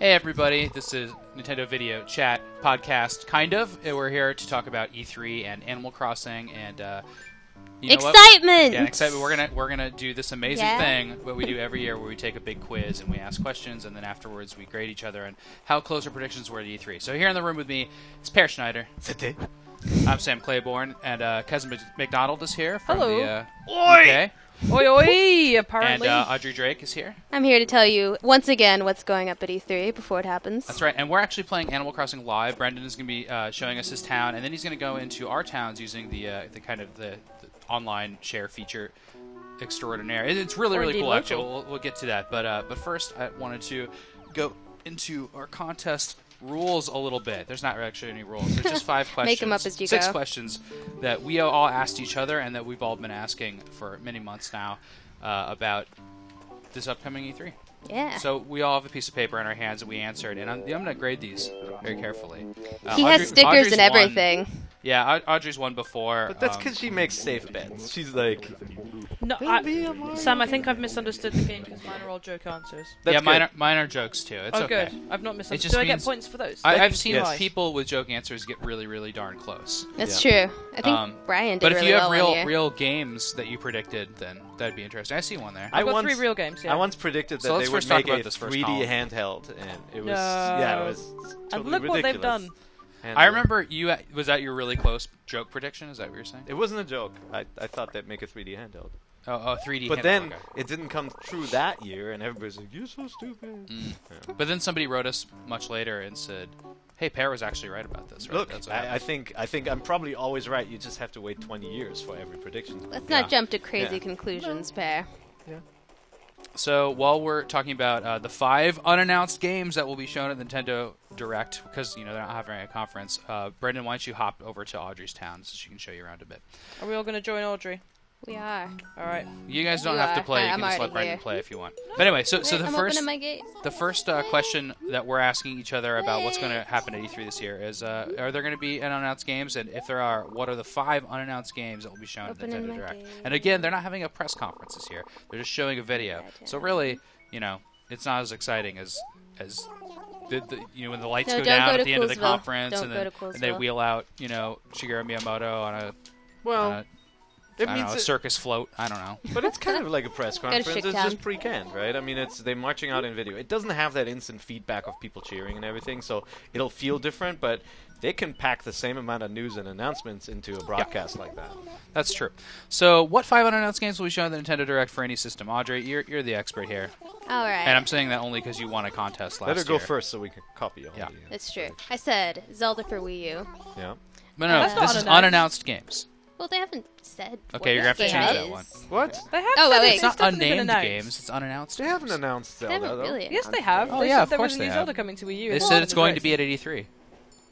Hey everybody, this is Nintendo Video Chat Podcast, kind of. We're here to talk about E3 and Animal Crossing and you know excitement! Yeah, excitement. We're gonna do this amazing thing, what we do every year, where we take a big quiz and we ask questions, and then afterwards we grade each other on how close our predictions were to E3. So here in the room with me is Per Schneider. I'm Sam Claiborne, and Cousin McDonald is here from the UK. Oi, oi, apparently. And Audrey Drake is here. I'm here to tell you, once again, what's going up at E3 before it happens. That's right, and we're actually playing Animal Crossing live. Brendan is going to be showing us his town, and then he's going to go into our towns using the online share feature extraordinaire. It's really, really cool, actually. We'll get to that. But first, I wanted to go into our contest rules a little bit. There's not actually any rules. There's just 5 questions. Make them up as you Six go. questions that we all asked each other and that we've all been asking for many months now about this upcoming E3. Yeah. So we all have a piece of paper in our hands that we answered, and I'm going to grade these very carefully. He has stickers and everything. Yeah, Audrey's won before. But that's because she makes safe bets. She's like... No, Sam, I think I've misunderstood the game because mine are all joke answers. That's mine are jokes too. It's okay. Good. I've not misunderstood. Just Do I get points for those? I've seen people with joke answers get really, really darn close. That's true. I think Brian did really well. But if you have real games that you predicted, then that'd be interesting. I see one there. I've got 3 real games, yeah. I once predicted that they would make a 3D handheld, and it was... Yeah, it was totally and look what they've done. I remember was that your really close joke prediction? Is that what you're saying? It wasn't a joke. I thought they'd make a 3D handheld. Oh, 3D. But then it didn't come true that year, and everybody's like, "You're so stupid." Yeah. But then somebody wrote us much later and said, "Hey, Per was actually right about this." Right? Look, I think I'm probably always right. You just have to wait 20 years for every prediction. Let's not jump to crazy conclusions, Per. Yeah. So while we're talking about the 5 unannounced games that will be shown at Nintendo Direct, because they're not having a conference, Brendan, why don't you hop over to Audrey's town so she can show you around a bit? Are we all going to join Audrey? We are. All right. You guys don't have to play. You can just let Brendan play if you want. But anyway, so the first question that we're asking each other about what's going to happen at E3 this year is: are there going to be unannounced games? And if there are, what are the 5 unannounced games that will be shown at Nintendo Direct? And again, they're not having a press conference this year. They're just showing a video. So really, it's not as exciting as when the lights go down at the end of the conference and they wheel out Shigeru Miyamoto on a a circus float. I don't know. But it's kind of like a press conference. It's just pre-canned, right? I mean, they're marching out in video. It doesn't have that instant feedback of people cheering and everything, so it'll feel different, but they can pack the same amount of news and announcements into a broadcast like that. That's true. So what 5 unannounced games will be shown at the Nintendo Direct for any system? Audrey, you're the expert here. All right. And I'm saying that only because you won a contest last year. Let her go first so we can copy all the That's true. I said Zelda for Wii U. Yeah. But no, this is unannounced games. Well, they haven't said. Okay, you're going to have to change that one. What? They have wait. It's not unnamed games. It's unannounced. They haven't announced Zelda, though. Yes, they have. Oh, they yeah, said of there course was a they new have. Zelda coming to Wii U. They said it's going to be at 83.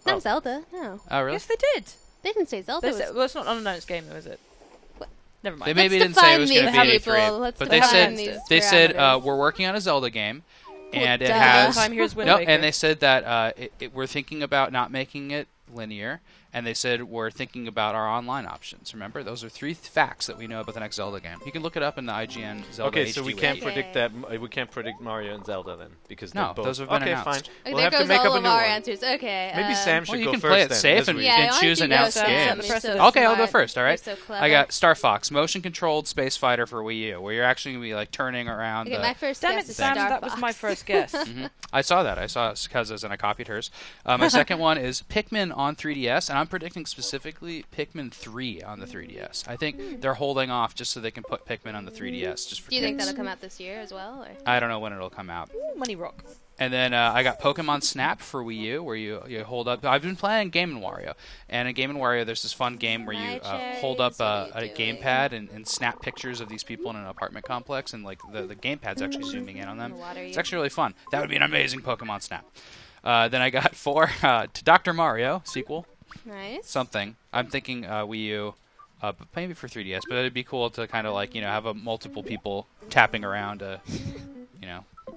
Not Zelda, no. Oh, really? Yes, they did. They didn't say Zelda. Well, it's not an unannounced game, though, is it? What? Never mind. They maybe didn't say it was going to be at 83. But they said we're working on a Zelda game. And it has and they said that we're thinking about not making it linear, and they said we're thinking about our online options. Remember, those are 3 facts that we know about the next Zelda game. You can look it up in the IGN Zelda. Okay, so we can't predict that. We can't predict Mario and Zelda then because no, both. those have been announced. Fine. Okay, we'll have to make up a new one. Answers. Okay. Maybe Sam should go first. You can play it safe and choose announced games. Okay, I'll go first. All right. I got Star Fox, motion-controlled space fighter for Wii U, where you're actually going to be like turning around. Okay, my first guess is Sam, that was my first guess. I saw that. I saw Kaza's and I copied hers. My second one is Pikmin on 3DS, and I'm predicting specifically Pikmin 3 on the 3DS. I think they're holding off just so they can put Pikmin on the 3DS. Just for Do you think that'll come out this year as well? Or? I don't know when it'll come out. Money rock. And then I got Pokemon Snap for Wii U, where you hold up. I've been playing Game & Wario, and in Game & Wario, there's this fun game where you hold up a gamepad and snap pictures of these people in an apartment complex, and like the gamepad's actually zooming in on them. It's actually really fun. That would be an amazing Pokemon Snap. Then I got 4 to Dr. Mario sequel. Nice. Something. I'm thinking Wii U, but maybe for 3DS. But it'd be cool to kind of like have multiple people tapping around a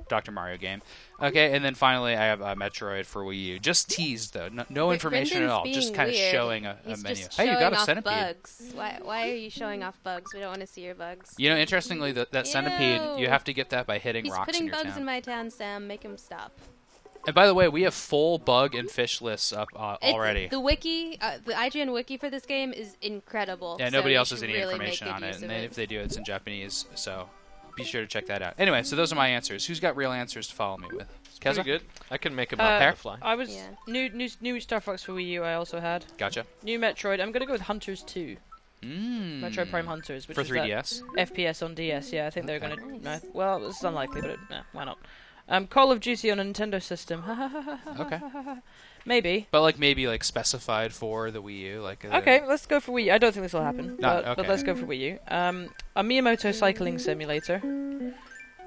Dr. Mario game. Okay, and then finally I have Metroid for Wii U. Just teased though, no information at all. Just kind of showing a menu. Hey, you got a centipede. Bugs. Why are you showing off bugs? We don't want to see your bugs. Interestingly, that centipede, you have to get that by hitting rocks in your town. He's putting bugs in my town, Sam. Make him stop. And by the way, we have full bug and fish lists up already. The wiki, the IGN wiki for this game is incredible. Yeah, so nobody else has any really information on it, and if they do, it's in Japanese. So be sure to check that out. Anyway, so those are my answers. Who's got real answers to follow me with? Pretty good. I can make them up fly. I was new Star Fox for Wii U. I also had. Gotcha. New Metroid. I'm gonna go with Hunters 2. Metroid Prime Hunters, which for is 3DS. FPS on DS. Yeah, I think they're gonna. Well, it's unlikely, but why not? Call of Duty on a Nintendo system. Okay. Maybe. But maybe specified for the Wii U. Okay, let's go for Wii U. I don't think this will happen. Okay. But let's go for Wii U. A Miyamoto cycling simulator.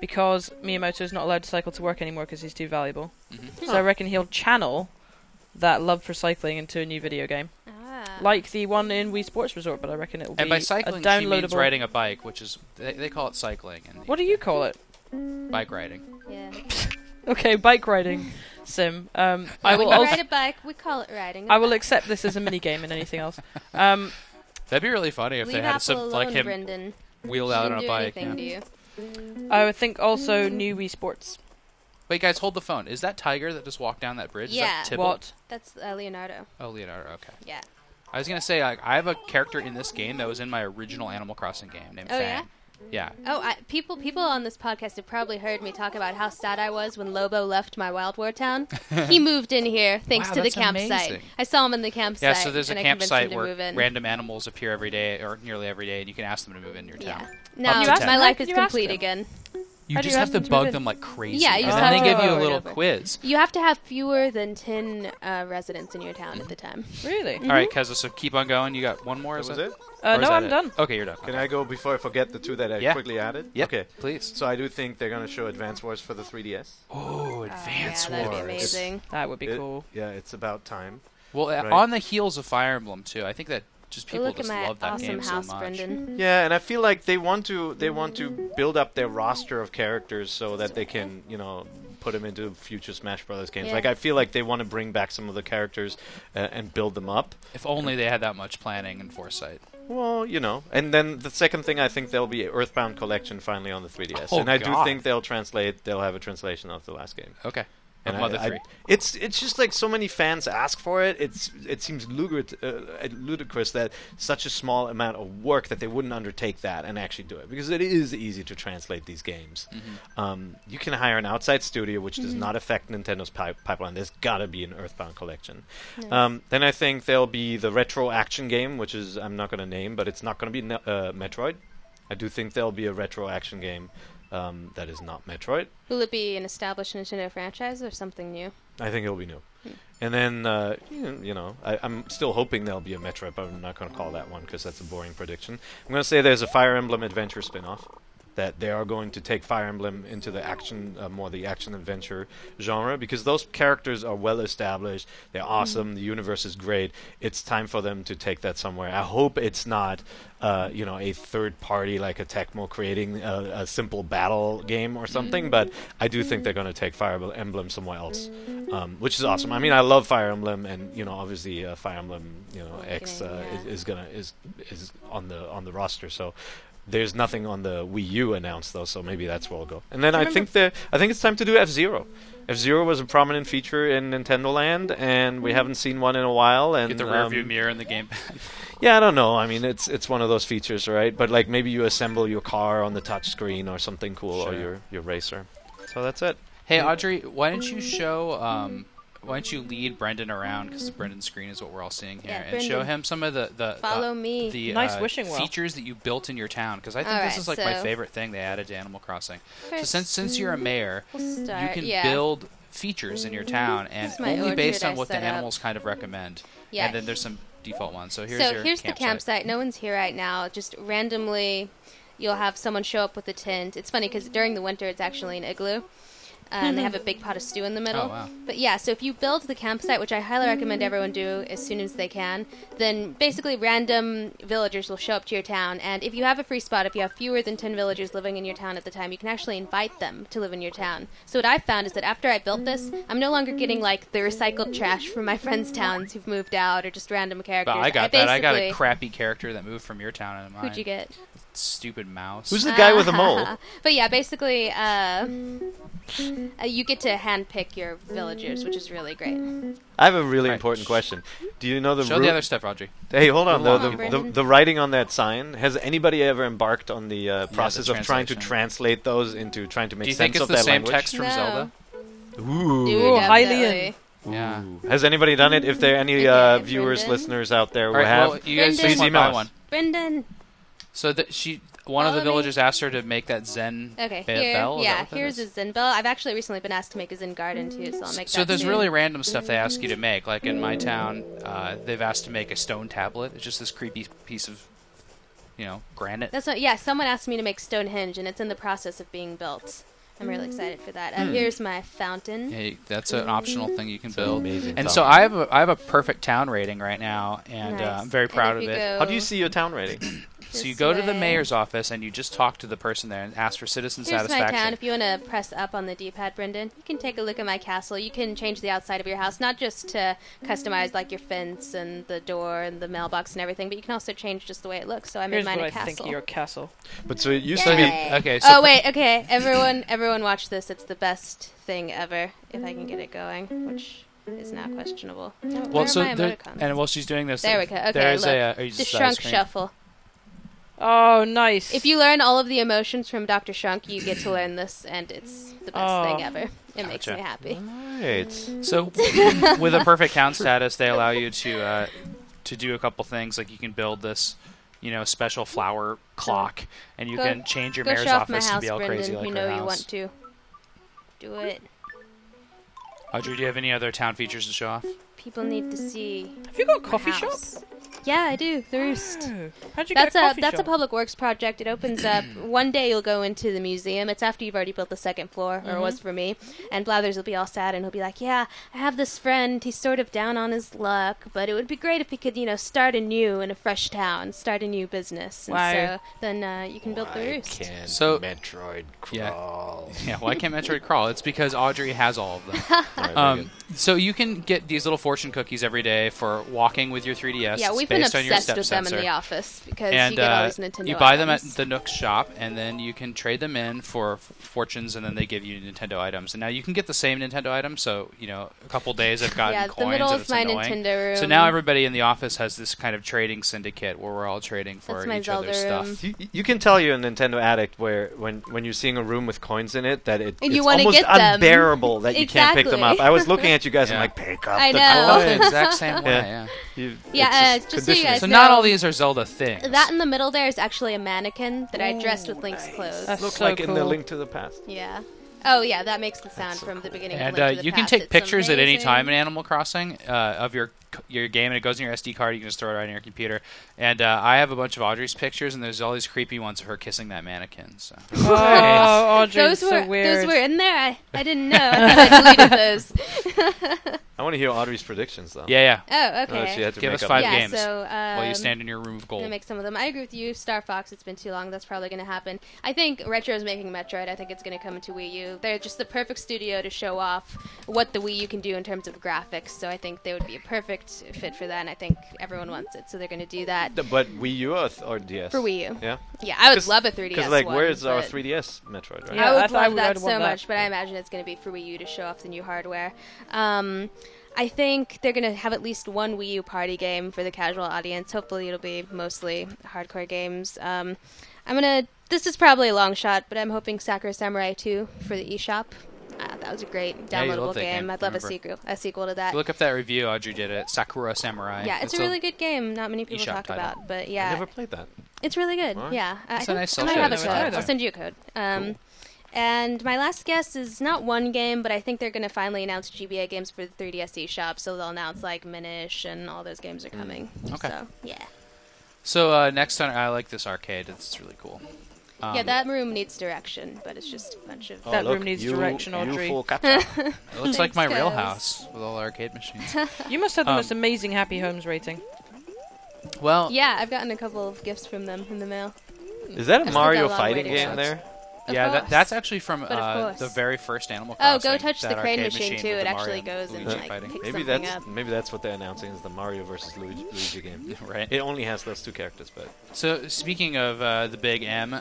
Because Miyamoto's not allowed to cycle to work anymore because he's too valuable. So I reckon he'll channel that love for cycling into a new video game. Like the one in Wii Sports Resort, but I reckon it will be a downloadable... And by cycling, she means riding a bike, which is... They call it cycling. What do you call it? Bike riding. Yeah. Okay, bike riding sim. I will ride a bike. We call it riding. I will accept this as a mini game and anything else. That'd be really funny if Leave they had Apple alone, him Brendan. wheeled out on a bike. Yeah. I would think also new Wii Sports. Wait, guys, hold the phone. Is that Tiger that just walked down that bridge? Yeah. Is that Tibble? What? That's Leonardo. Oh, Leonardo. Okay. Yeah. I was gonna say I have a character in this game that was in my original Animal Crossing game named Fang. Yeah? Yeah. Oh, people on this podcast have probably heard me talk about how sad I was when Lobo left my Wild War town. He moved in here thanks to the campsite. Amazing. I saw him in the campsite. Yeah, so there's a campsite where random animals appear every day, or nearly every day, and you can ask them to move in your town. Now my life is complete again. You just have to bug them like crazy. Yeah, you and just then have they to give you a over little and over. quiz. You have to have fewer than 10 residents in your town at the time. Really? All right, Keza, so keep on going. You got one more? That was it? No, I'm done. Okay, you're done. Can I go before I forget the two that I quickly added? Yep, okay, please. So I do think they're going to show Advance Wars for the 3DS. Oh, Advance Wars. That'd be amazing. That would be cool. Yeah, it's about time. Well, right? On the heels of Fire Emblem, too. I think that just people Look just at my love that awesome game house, so much. Brendan. Yeah, and I feel like they want to build up their roster of characters so that they can, put them into future Smash Brothers games. Yeah. I feel like they want to bring back some of the characters and build them up. If only they had that much planning and foresight. Well, and then the second thing, I think there'll be Earthbound Collection finally on the 3DS. Oh, and I do God. think they'll have a translation of the last game. Okay. And Mother 3. It's just like so many fans ask for it. It seems ludicrous that such a small amount of work that they wouldn't undertake that and actually do it, because it is easy to translate these games. You can hire an outside studio, which does not affect Nintendo's pipeline. There's got to be an Earthbound collection. Then I think there'll be the retro action game, which is I'm not going to name, but it's not going to be Metroid. I do think there'll be a retro action game. That is not Metroid. Will it be an established Nintendo franchise or something new? I think it'll be new. And then, I'm still hoping there'll be a Metroid, but I'm not going to call that one because that's a boring prediction. I'm going to say there's a Fire Emblem Adventure spin-off. That they are going to take Fire Emblem into the the action-adventure genre, because those characters are well established. They're awesome. The universe is great. It's time for them to take that somewhere. I hope it's not, a third party like a Tecmo creating a simple battle game or something. But I do think they're going to take Fire Emblem somewhere else, which is awesome. I mean, I love Fire Emblem, and obviously Fire Emblem, X is on the roster. So. There's nothing on the Wii U announced though, so maybe that's where we'll go. And then I think it's time to do F-Zero. F-Zero was a prominent feature in Nintendo Land, and we haven't seen one in a while. And get the rear view mirror in the gamepad. Yeah, I don't know. I mean, it's one of those features, right? But maybe you assemble your car on the touch screen or something cool, or your racer. So that's it. Hey Audrey, why don't you show? Why don't you lead Brendan around, because Brendan's screen is what we're all seeing here, and show him some of the nice wishing well features that you built in your town, because I think this is my favorite thing they added to Animal Crossing. So since you're a mayor, you can build features in your town, and only based on what the animals kind of recommend. Yeah. And then there's some default ones. So here's the campsite. No one's here right now. Just randomly, you'll have someone show up with a tent. It's funny because during the winter, it's actually an igloo. And they have a big pot of stew in the middle. Oh, wow. But yeah, so if you build the campsite, which I highly recommend everyone do as soon as they can, then basically random villagers will show up to your town. And if you have a free spot, if you have fewer than 10 villagers living in your town at the time, you can actually invite them to live in your town. So what I've found is that after I built this, I'm no longer getting the recycled trash from my friends' towns who've moved out, or just random characters. But I got that. I got a crappy character that moved from your town into mine. Who'd you get? stupid mouse. Who's the guy with the mole? But yeah, basically, you get to handpick your villagers, which is really great. I have a really important question. Do you know the Show the other stuff, Audrey. Hey, hold on. The writing on that sign, has anybody ever embarked on the process of trying to translate those into trying to make sense of that language? Do you think it's the same text from Zelda? Ooh. Hylian. Yeah. Has anybody done it? If there are any viewers, Brendan. listeners out there who All right, have, well, you guys please email us. Brendan. So one of the villagers asked her to make that Zen bell. Yeah, here's a Zen bell. I've actually recently been asked to make a Zen garden too, so I'll make that. So there's soon. really random stuff they ask you to make. Like in my town, they've asked to make a stone tablet. It's just this creepy piece of, granite. That's what. Yeah, someone asked me to make Stonehenge, and it's in the process of being built. I'm really excited for that. Here's my fountain. Hey, that's an optional thing you can build. Amazing. And so I have a perfect town rating right now, and I'm very proud of it. How do you see your town rating? So you go to the mayor's office and you just talk to the person there and ask for citizen satisfaction. Here's my town. If you want to press up on the D-pad, Brendan, you can take a look at my castle. You can change the outside of your house, not just to customize like your fence and the door and the mailbox and everything, but you can also change just the way it looks. So I made mine a castle. Here's what I think of your castle. But so it used to be... Okay. So okay. Everyone watch this. It's the best thing ever, if I can get it going, which is now questionable. Well, while she's doing this... There we go. Okay, there's look. The Shrunk Shuffle. Oh, nice. If you learn all of the emotions from Dr. Shrunk, you get to learn this, and it's the best thing ever. It makes me happy. Right. So, with a perfect town status, they allow you to do a couple things. Like you can build this, special flower clock, and you can change your mayor's office to be all crazy like her house. You want to. Do it. Audrey, do you have any other town features to show off? People need to see. Have you got a coffee shop? Yeah, I do. The Roost. How'd you get a coffee That's shop? a public works project. It opens up one day. You'll go into the museum. It's after you've already built the second floor, or it was for me. And Blathers will be all sad, and he'll be like, "Yeah, I have this friend. He's sort of down on his luck, but it would be great if he could, start anew in a fresh town, start a new business." And so then you can build the Roost. So Metroid crawl. Yeah. Why can't Metroid crawl? It's because Audrey has all of them. So you can get these little fortune cookies every day for walking with your 3DS. Yeah, we've been based on your obsessed step with sensor. them in the office because and, you get all these Nintendo you buy items. them at the Nook's shop, and then you can trade them in for fortunes, and then they give you Nintendo items. And now you can get the same Nintendo items, so a couple days I've gotten coins, the middle and is it's my annoying. Nintendo room. So now everybody in the office has this kind of trading syndicate where we're all trading for That's my each Zelda other's room. stuff. You can tell you're a Nintendo addict when you're seeing a room with coins in it that it's almost get them. unbearable that you can't pick them up. I was looking at you guys and like, pick up the I felt coins. the exact same way. Just so you guys so know, not all these are Zelda things. That in the middle there is actually a mannequin that I dressed with Link's clothes. That's looks so like cool. in the Link to the Past. Yeah. Oh yeah, that makes the sound from the beginning. And of Link to the you can Past. take It's pictures at any amazing. time in Animal Crossing of your game, and it goes in your SD card. You can just throw it right in your computer. And I have a bunch of Audrey's pictures, and there's all these creepy ones of her kissing that mannequin. So. Oh, Audrey, those so were weird. those were in there. I didn't know. I thought I deleted those. I want to hear Audrey's predictions though. Yeah. Oh, okay. She had to Give make us up 5 yeah, games so, while you stand in your room of I'm gold. gonna make some of them. I agree with you, Star Fox. It's been too long. That's probably gonna happen. I think Retro's making Metroid. I think it's gonna come to Wii U. They're just the perfect studio to show off what the Wii U can do in terms of graphics. So I think they would be a perfect fit for that. And I think everyone wants it, so they're gonna do that. But Wii U or DS? For Wii U. Yeah. Yeah, I would love a 3DS Because like, one, where's our but 3DS Metroid? Right? Yeah, I would love I'd that want so that. much, but I imagine it's gonna be for Wii U to show off the new hardware. I think they're going to have at least one Wii U party game for the casual audience. Hopefully it'll be mostly hardcore games. This is probably a long shot, but I'm hoping Sakura Samurai 2 for the eShop. That was a great downloadable game. I'd love a sequel to that. Look up that review Audrey did at Sakura Samurai. Yeah, it's a really good game. Not many people talk about, but yeah. I never played that. It's really good, yeah. It's a nice I might have a self-service code. I'll send you a code. Cool. And my last guess is not one game, but I think they're going to finally announce GBA games for the 3DS eShop, so they'll announce like Minish and all those games are coming. Okay. So, yeah. So next on, I like this arcade. It's really cool. Yeah, that room needs direction, but it's just a bunch of... That room needs direction, Audrey. It looks like my real guys. house with all arcade machines. You must have the most amazing Happy Homes rating. Well, Yeah, I've gotten a couple of gifts from them in the mail. Is that a I've still Mario got a long fighting waiting game list. there? Yeah, that's actually from the very first Animal Crossing. Oh, go touch the crane machine too. It actually goes and like picks something up. Maybe that's what they're announcing is the Mario versus Luigi game. Right. It only has those two characters, but. So speaking of the big M,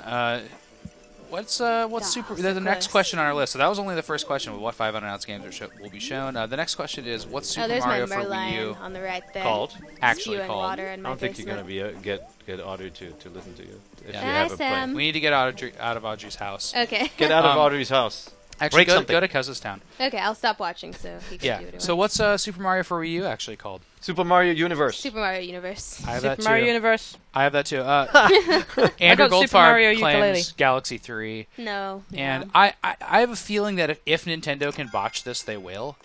what's super? The next question on our list. So that was only the first question. With what 5 unannounced games will be shown? The next question is what's Super Mario for Wii U on the right there. Called? Actually called. Water in I don't think basement. you're gonna get Audrey to listen to you if you Hi, haven't Sam. played. We need to get out of Audrey's house. Okay. Get out of Audrey's house. Actually, Break go to Cuz's town. Okay, I'll stop watching so he can do what he So wants. what's Super Mario for Wii U actually called? Super Mario Universe. Super Mario Universe. I have Super that too. Mario Universe. I have that too. Andrew Super Mario Goldfarb claims Ukulele. Galaxy 3. No. And I have a feeling that if Nintendo can botch this, they will.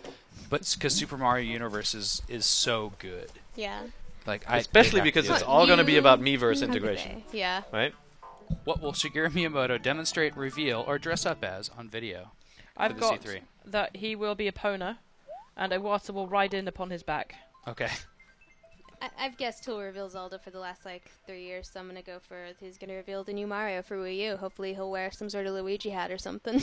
But because Super Mario Universe is so good. Yeah. Like Especially because it's all going to be about Miiverse integration. Yeah. Right? What will Shigeru Miyamoto demonstrate, reveal, or dress up as on video? I've the got C3. that he will be a Pona, and Iwata will ride in upon his back. Okay. I've guessed he'll reveal Zelda for the last 3 years, so I'm gonna go for he's gonna reveal the new Mario for Wii U. Hopefully he'll wear some sort of Luigi hat or something.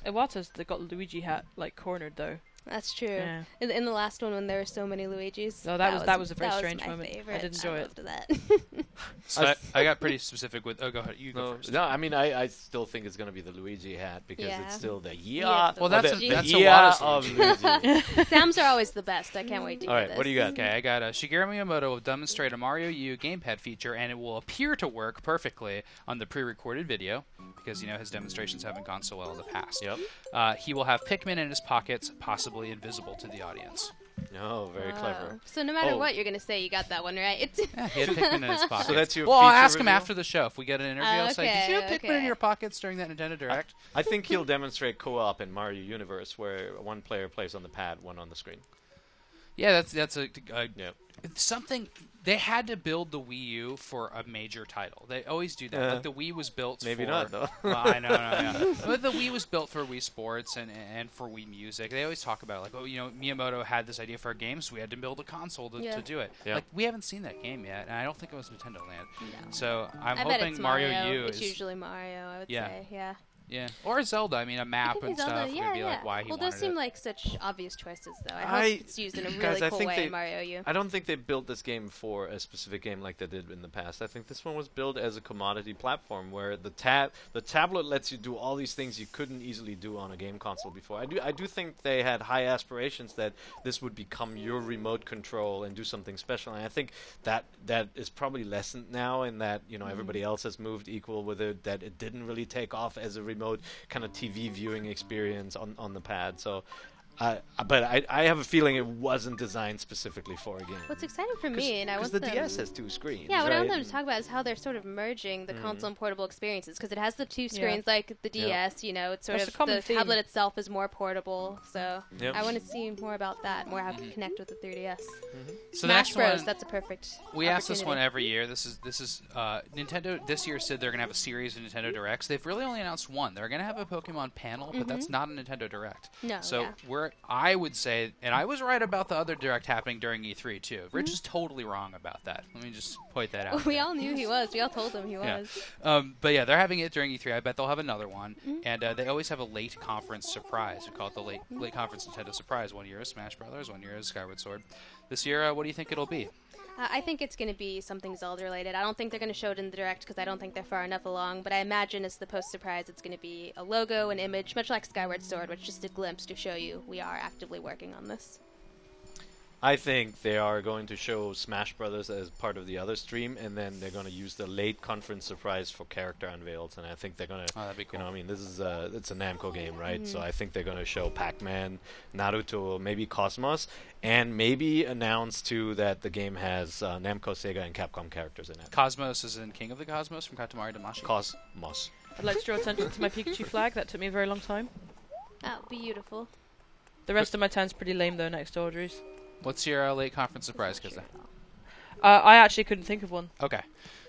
Iwata's got Luigi hat cornered though. That's true. Yeah. In the last one when there were so many Luigis. No, that was a very strange my moment. Favorite. I did enjoy it. Loved that. So I got pretty specific with. Oh, go ahead. You go first. No, I mean I still think it's going to be the Luigi hat because it's still the Well, that's the Iwata's of Luigi. Sam's are always the best. I can't wait to All hear right, this. what do you got? Okay, I got Shigeru Miyamoto will demonstrate a Mario U gamepad feature, and it will appear to work perfectly on the pre-recorded video because his demonstrations haven't gone so well in the past. Yep. He will have Pikmin in his pockets, possibly invisible to the audience. Oh, very clever. So no matter what you're going to say, you got that one right. Yeah, he had Pikmin in his pockets. So that's your Well, I'll feature ask him reveal? after the show. If we get an interview, I'll say, did you have Pikmin in your pockets during that Nintendo Direct? I think he'll demonstrate co-op in Mario Universe where one player plays on the pad, one on the screen. Yeah, that's something. They had to build the Wii U for a major title. They always do that. Like the Wii was built maybe for... not, though. Well, I know, yeah. But the Wii was built for Wii Sports and for Wii Music. They always talk about Miyamoto had this idea for a game, so we had to build a console to do it. Yeah. Like, we haven't seen that game yet, and I don't think it was Nintendo Land. No. So I'm I hoping bet it's Mario U It's is... usually Mario, I would say. Yeah. Yeah. Or Zelda. I mean, a map and Zelda. stuff Yeah, would be like why he well, wanted those seem it. like such obvious choices, though. I hope it's used in a really cool way in Mario U. I don't think they built this game for a specific game like they did in the past. I think this one was built as a commodity platform where the tablet lets you do all these things you couldn't easily do on a game console before. I do think they had high aspirations that this would become your remote control and do something special. And I think that is probably lessened now in that everybody else has moved equal with it. That it didn't really take off as a remote kind of TV viewing experience on the pad. So but I have a feeling it wasn't designed specifically for a game. What's exciting for me, and I want the DS has 2 screens. Yeah, what I right? want them to talk about is how they're sort of merging the console and portable experiences, because it has the 2 screens like the DS. It's sort That's of the the tablet itself is more portable. So Yep. I want to see more about that, more how it can connect with the 3DS. So Smash the next Bros. one, That's a perfect. we ask this one opportunity. every year. This is Nintendo this year said they're going to have a series of Nintendo Directs. They've really only announced one. They're going to have a Pokemon panel, but that's not a Nintendo Direct. No. So I would say, and I was right about the other Direct happening during E3 too. Rich is totally wrong about that. Let me just point that out. We all knew he was. We all told him he was. But yeah, they're having it during E3. I bet they'll have another one. And they always have a late conference surprise. We call it the late conference Nintendo surprise. 1 year is Smash Brothers, 1 year is Skyward Sword. This year, what do you think it'll be? I think it's going to be something Zelda related. I don't think they're going to show it in the Direct because I don't think they're far enough along. But I imagine as the post surprise, it's going to be a logo, an image, much like Skyward Sword, which is just a glimpse to show you we are actively working on this. I think they are going to show Smash Brothers as part of the other stream, and then they're going to use the late conference surprise for character unveils. And I think they're going to, that'd be cool. this is it's a Namco game, right? So I think they're going to show Pac-Man, Naruto, maybe Cosmos, and maybe announce too that the game has Namco, Sega, and Capcom characters in it. Cosmos is in King of the Cosmos from Katamari Damacy. Cosmos. I'd like to draw attention to my Pikachu flag. That took me a very long time. Oh, beautiful. The rest of my town's pretty lame though, next to Audrey's. What's your late conference surprise, Kizza? I actually couldn't think of one. Okay.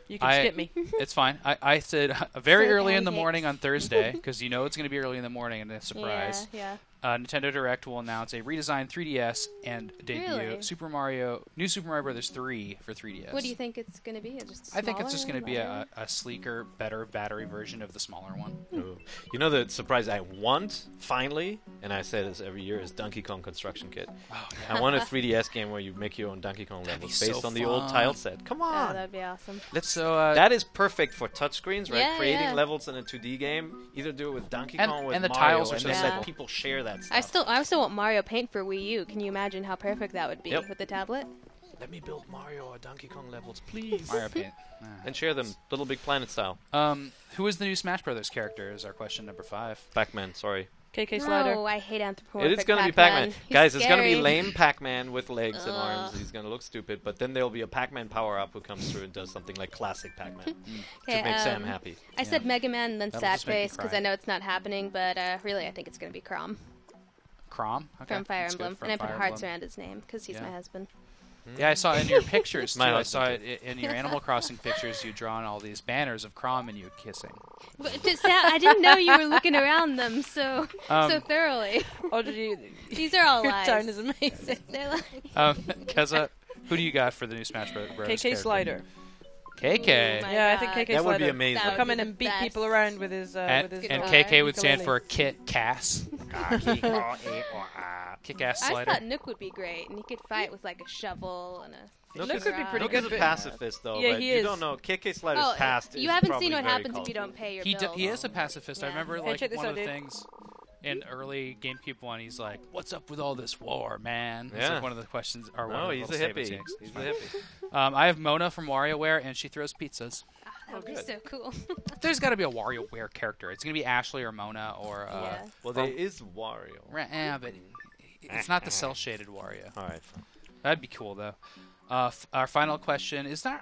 You can skip me. It's fine. I said very So early in the pancakes. morning on Thursday, because it's going to be early in the morning and it's a surprise. Yeah. Nintendo Direct will announce a redesigned 3DS and debut Really? New Super Mario Bros. 3 for 3DS. What do you think it's going to be? I think it's just going to be a sleeker, better battery version of the smaller one. Ooh. You know the surprise I want, finally, and I say this every year, is Donkey Kong Construction Kit. Oh, yeah. I want a 3DS game where you make your own Donkey Kong levels based on the old tile set. Come on! Oh, that'd be awesome. That is perfect for touchscreens, right? Yeah, Creating levels in a 2D game. Either do it with Donkey Kong or with the Mario, tiles are and so then simple. let people share that stuff. I also want Mario Paint for Wii U. Can you imagine how perfect that would be with the tablet? Let me build Mario or Donkey Kong levels, please. Mario Paint. And share them, Little Big Planet style. Who is the new Smash Brothers character is our question number 5. Pac-Man, sorry. KK Slider. No, I hate anthropomorphic It is going to be Pac-Man. Pac-Man. Guys, it's going to be scary. lame Pac-Man with legs and arms. He's going to look stupid, but then there'll be a Pac-Man power-up who comes through and does something like classic Pac-Man to make Sam happy. I said Mega Man and then That'll just make me Satface because cry. I know it's not happening, but really I think it's going to be Chrom Chrom? Okay. from Fire That's good, Emblem. from And I put Fire hearts Emblem. around his name because he's my husband. Yeah, I saw in your pictures, too. My I husband, saw it in your Animal Crossing pictures. You drawn all these banners of Chrom and you kissing. But I didn't know you were looking around them so thoroughly. Oh, did you? These are all Your lies. tone is amazing. They're lies. Keza, who do you got for the new Smash Bros. KK character? Slider. KK. Oh my Yeah, I think God. KK That Slider. would be amazing. He'll That come would in be and the beat best. people around with his And guitar. KK would stand ukulele. for Kit Cass. Kick-ass I Slider. thought Nook would be great, and he could fight with like a shovel and a. Nook Nook is- could be pretty Nook good, is a but- pacifist, though. Yeah, but he you is. don't know. KK Slider's Oh, past you is haven't probably seen what very happens if you colorful. don't pay your He bills. is a pacifist. I Yeah. remember Hey, like check this one out, of the dude. things in early GameCube 1. He's like, "What's up with all this war, man?" It's Yeah. like one of the questions. Or one No, of the he's a little statements hippie. he makes. He's a hippie. I have Mona from WarioWare, and she throws pizzas. That would be good. so cool. There's got to be a WarioWare character. It's gonna be Ashley or Mona or. Yeah. Well, there is Wario. But it's not the cell shaded Wario. All right, fine. That'd be cool though. Our final question is there.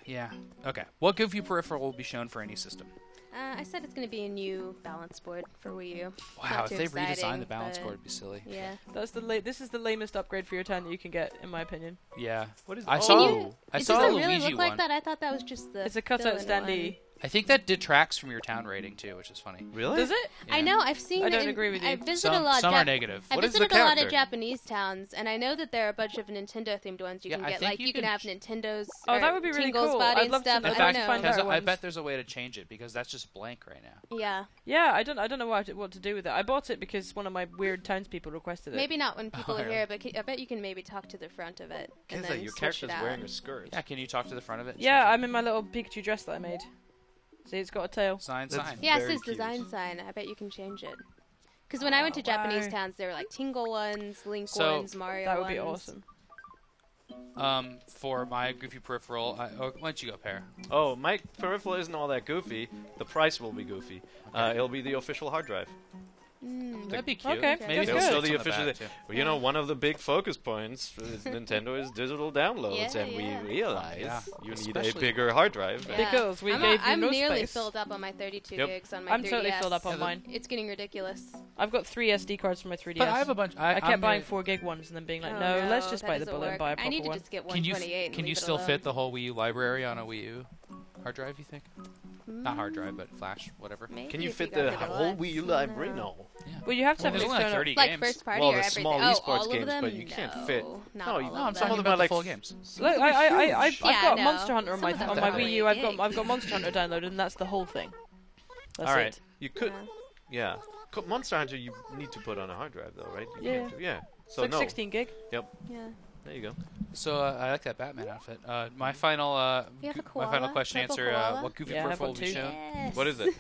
Yeah. Okay. What Goofy peripheral will be shown for any system? I said it's going to be a new balance board for Wii U. Wow, Not if too they redesigned exciting, the balance but- board, it'd be silly. Yeah. That's this is the lamest upgrade for your town that you can get, in my opinion. Yeah. What is? I oh, saw. I It saw a doesn't really Luigi look one. like that. I thought that was just the. It's a cutout fill-in standee. one. I think that detracts from your town rating too, which is funny. Really? Does it? I know. I've seen. I don't agree with you. I visited a lot. Some are negative. I What is the visited a lot of character? Japanese towns, and I know that there are a bunch of Nintendo-themed ones you Yeah, can I get. think Like you you can can have Nintendo's. Oh, or that would be really Tingle's cool. body I'd and love to- stuff. I'd In I like don't fact, to find know. out because I ones. bet there's a way to change it because that's just blank right now. Yeah. Yeah, I don't know what to do with it. I bought it because one of my weird townspeople requested it. Maybe not when people Oh, are yeah. here, but I bet you can maybe talk to the front of it and Keza, then your switch character's it out. wearing a skirt. Yeah, can you talk to the front of it? and Yeah, change I'm in my little Pikachu dress that I made. See, it's got a tail. it? Sign. Yeah, it Very says cute. design sign. I bet you can change it. Because when I went to Japanese wow. towns, there were like Tingle ones, Link So, ones, Mario That would be ones. awesome. For my Goofy peripheral, why don't you go, Pear? Oh, my peripheral isn't all that goofy. The price will be goofy. It'll be the official hard drive. That'd be cute. Okay, Maybe that's they'll good. stick So the on official. back, too. Well, you know, one of the big focus points is Nintendo is digital downloads, Yeah, and yeah. we realize Yeah. you need Especially- a bigger hard drive. Yeah. Because we I'm, gave you I'm no nearly space. filled up on my 32 Yep. gigs on my I'm 3DS. totally filled up on Yeah, mine. It's getting ridiculous. I've got 3 SD cards for my 3DS. But I have a bunch. I kept I'm buying gonna- 4 gig ones and then being like, Oh, no, let's just that buy the doesn't bullet and work. buy a proper I need to one. just get Can you 128 and can you leave it still alone. fit the whole Wii U library on a Wii U hard drive? You think? Not hard drive, but flash, whatever. Maybe Can you if fit got the the whole deluxe. Wii U library? No. Yeah. Well, you have to Well, have there's an only like external... 30 Like games. first party Well, or the everything? small Oh, esports all of games, them? but you can't fit- Not No, all you- of no, I'm them. Some of them about are like full games. Look, I've Yeah, got no. Monster Hunter on Some my of them on are my really Wii U. big. I've got Monster Hunter downloaded, and that's the whole thing. That's All right. it. You could. Yeah. Monster Hunter, you need to put on a hard drive, though, right? You Yeah. can't do- yeah. It's So like no. 16 gig. Yep. Yeah. There you go. So I like that Batman outfit. My final You have a my final koala? question Purple answer. koala? What Goofy Yeah, I have peripheral one will be too. shown? Yes. What is it?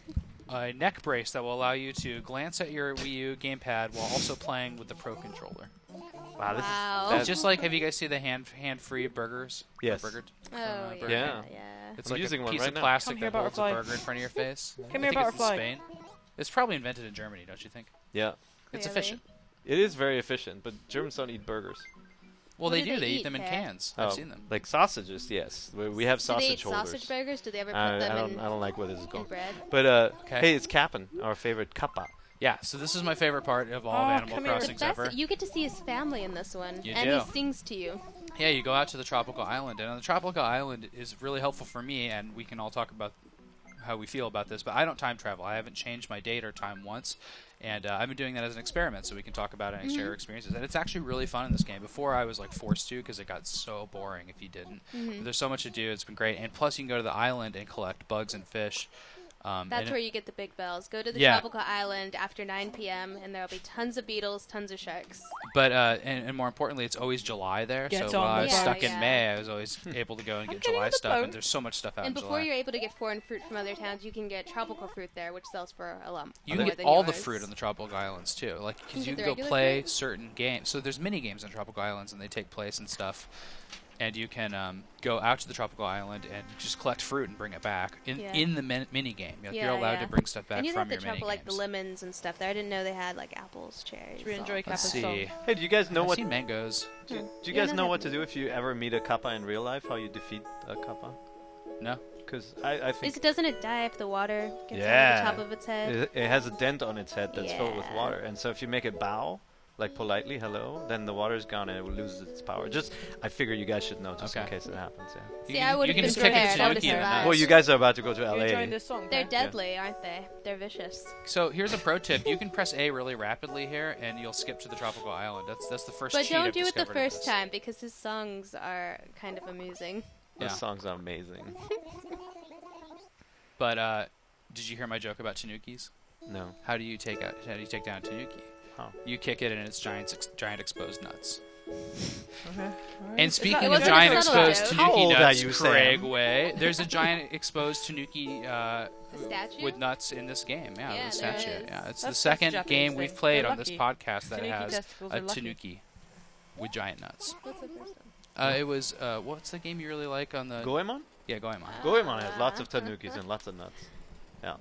A neck brace that will allow you to glance at your Wii U gamepad while also playing with the Pro controller. Wow. This Wow. is. It's just like, have you guys seen the hand-free burgers? Yes. Burger, Oh, Burger Yeah. yeah. It's I'm like using a one piece right of now. plastic Come here, that holds a butterfly. burger in front of your face. Come I here, think it's in butterfly. Spain. It's probably invented in Germany, don't you think? Yeah. It's Really? efficient. It is very efficient, but Germans don't eat burgers. Well, What they do do. they They eat eat them in there? cans. Oh, I've seen them. Like sausages, yes. We have Do sausage they eat holders. sausage burgers? Do they ever put I them don't like where this is in going. bread? But Okay. hey, it's Cap'n, our favorite kappa. Yeah, so this is my favorite part of all of Oh, Animal come here. The Crossings best, ever. you get to see his family in this one, You and do. he sings to you. Yeah, you go out to the tropical island, and on the tropical island is really helpful for me, and we can all talk about how we feel about this, but I don't time travel. I haven't changed my date or time once, and I've been doing that as an experiment, so we can talk about it and share experiences. And it's actually really fun in this game. Before, I was like forced to because it got so boring if you didn't. But there's so much to do. It's been great, and plus you can go to the island and collect bugs and fish. That's where you get the big bells. Go to the tropical island after 9 p.m. and there'll be tons of beetles, tons of sharks. But and more importantly, it's always July there. So while I was stuck in May, I was always able to go and get July stuff. And there's so much stuff out in July. And before you're able to get foreign fruit from other towns, you can get tropical fruit there, which sells for a lot more. You can get all the fruit on the tropical islands too, like because you can go play certain games. So there's mini games on tropical islands, and they take place and stuff. And you can go out to the tropical island and just collect fruit and bring it back in the mini game. You're allowed to bring stuff back from your mini games. And you have to like the lemons and stuff there. I didn't know they had like apples, cherries. We enjoy Let's see. Hey, do you guys know I've seen mangoes. Do you guys know what to do if you ever meet a kappa in real life? How you defeat a kappa? No. Because I think... Doesn't it die if the water gets on the top of its head? It has a dent on its head that's filled with water. And so if you make it bow, like politely, hello, then the water's gone and it will lose its power. I figure you guys should know just in case it happens. Yeah. See, I would have been prepared. Well, you guys are about to go to LA. This song, they're deadly, aren't they? They're vicious. So here's a pro tip: you can press A really rapidly here, and you'll skip to the tropical island. That's the first. But cheat don't do it the first time because his songs are kind of amusing. His songs are amazing. But did you hear my joke about tanukis? No. How do you take down a tanuki? You kick it and it's giant exposed nuts. Okay. And speaking of giant exposed tanuki nuts, Craig Way, there's a giant exposed tanuki with nuts in this game. Yeah, the statue. Yeah, it's the second game we've played on this podcast that has a tanuki with giant nuts. What's the first one? It was what's the game you really like on the Goemon? Yeah, Goemon. Goemon has lots of tanukis and lots of nuts. Yeah.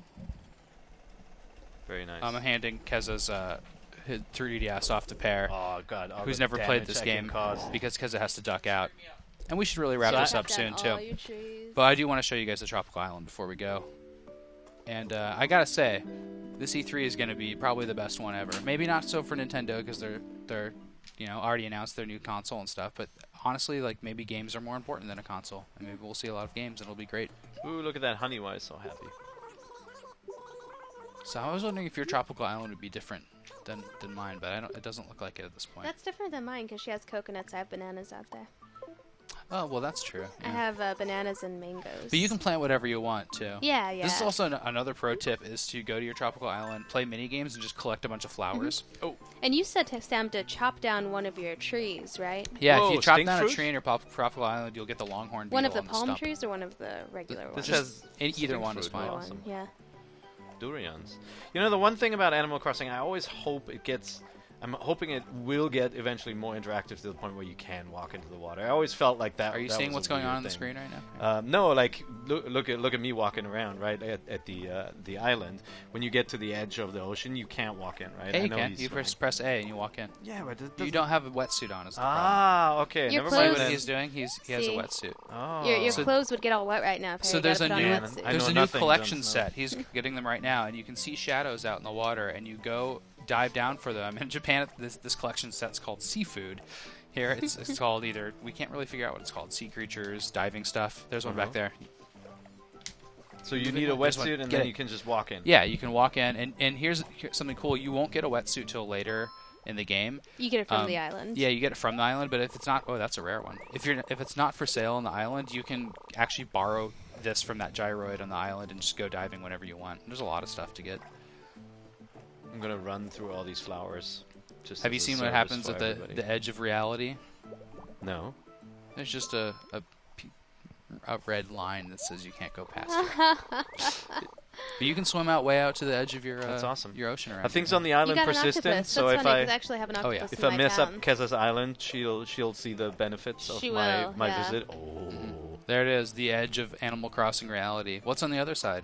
Very nice. I'm handing Keza's 3DS off to Pear, who's never played this game because Keza has to duck out. And we should really wrap this up soon, too. But I do want to show you guys the tropical island before we go. And I gotta say, this E3 is going to be probably the best one ever. Maybe not so for Nintendo because they're already announced their new console and stuff. But honestly, like maybe games are more important than a console, and maybe we'll see a lot of games and it'll be great. Ooh, look at that honey! Why is so happy? So I was wondering if your tropical island would be different than mine, but it doesn't look like it at this point. That's different than mine because she has coconuts. I have bananas out there. Oh, well, that's true. Yeah. I have bananas and mangoes. But you can plant whatever you want, too. Yeah. This is also another pro tip, is to go to your tropical island, play mini games, and just collect a bunch of flowers. Oh. And you said, Sam, to chop down one of your trees, right? Yeah, if you chop down a tree in your tropical island, you'll get the longhorn beetle. One of the palm trees or one of the regular ones? Either one is fine. Awesome. Yeah. Durians. You know, the one thing about Animal Crossing, I always hope I'm hoping it will get eventually more interactive to the point where you can walk into the water. I always felt like that. Are you seeing what's going on the screen right now? No, like look at me walking around right at the island. When you get to the edge of the ocean, you can't walk in, right? Hey, you can. You press A and you walk in. Yeah, but you don't have a wetsuit on. Is the problem. Ah, okay. Your never mind what he's doing. He has a wetsuit. Oh. Your clothes would get all wet right now. So there's a new collection set. He's getting them right now, and you can see shadows out in the water, and you go dive down for them. In Japan, this collection set's called seafood. Here, it's called either, we can't really figure out what it's called, sea creatures, diving stuff. There's one back there. So you need a wetsuit, and then you can just walk in. Yeah, you can walk in, and here's something cool. You won't get a wetsuit till later in the game. You get it from the island. Yeah, you get it from the island, but if it's not, that's a rare one. If it's not for sale on the island, you can actually borrow this from that gyroid on the island and just go diving whenever you want. There's a lot of stuff to get. I'm gonna run through all these flowers. Have you seen what happens at the edge of reality? No. There's just a red line that says you can't go past it. But you can swim way out to the edge of your That's awesome. your ocean around. Are things on the island persistent? So if I actually have an octopus if I mess up Keza's island, she'll see the benefits of my visit. Oh. There it is, the edge of Animal Crossing reality. What's on the other side?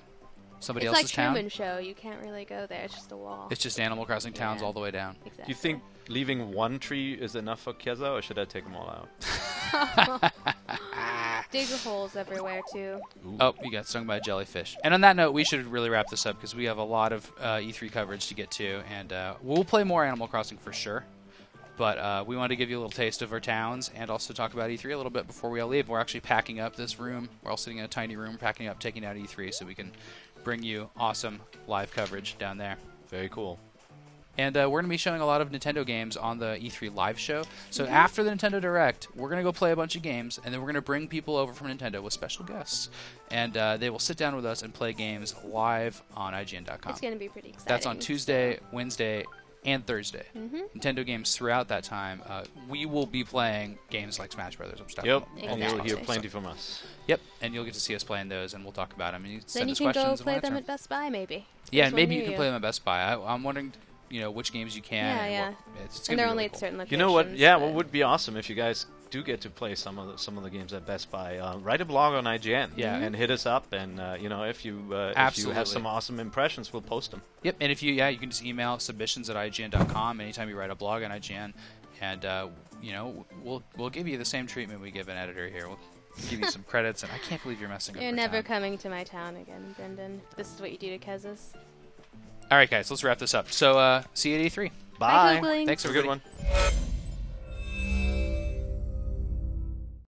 Somebody else's town? It's like Truman Show. You can't really go there. It's just a wall. It's just Animal Crossing towns all the way down. Exactly. Do you think leaving one tree is enough for Keza, or should I take them all out? Dig holes everywhere, too. Ooh. Oh, you got stung by a jellyfish. And on that note, we should really wrap this up because we have a lot of E3 coverage to get to. And we'll play more Animal Crossing for sure. But we wanted to give you a little taste of our towns and also talk about E3 a little bit before we all leave. We're actually packing up this room. We're all sitting in a tiny room, packing up, taking out E3 so we can bring you awesome live coverage down there. Very cool. And we're going to be showing a lot of Nintendo games on the E3 live show. So after the Nintendo Direct, we're going to go play a bunch of games, and then we're going to bring people over from Nintendo with special guests. And they will sit down with us and play games live on IGN.com. It's going to be pretty exciting. That's on Tuesday, Wednesday, and Thursday. Nintendo games throughout that time. We will be playing games like Smash Brothers and stuff. Yep, and you'll hear plenty from us. Yep, and you'll get to see us playing those, and we'll talk about them. And then you can go play them at Best Buy, maybe. Yeah, maybe you can play them at Best Buy. I'm wondering, which games you can. Yeah. And they're only at certain locations. You know what? Yeah, what would be awesome if you guys do get to play some of the games at Best Buy. Write a blog on IGN. Yeah. And hit us up, and if you have some awesome impressions, we'll post them. Yep, and if you can just email submissions@ign.com anytime you write a blog on IGN, and we'll give you the same treatment we give an editor here. We'll give you some credits, and I can't believe you're messing up. You're never coming to my town again, Brendan. This is what you do to Kez's. All right, guys, let's wrap this up. So, see you at E3. Bye. Bye, Thanks, have a good one.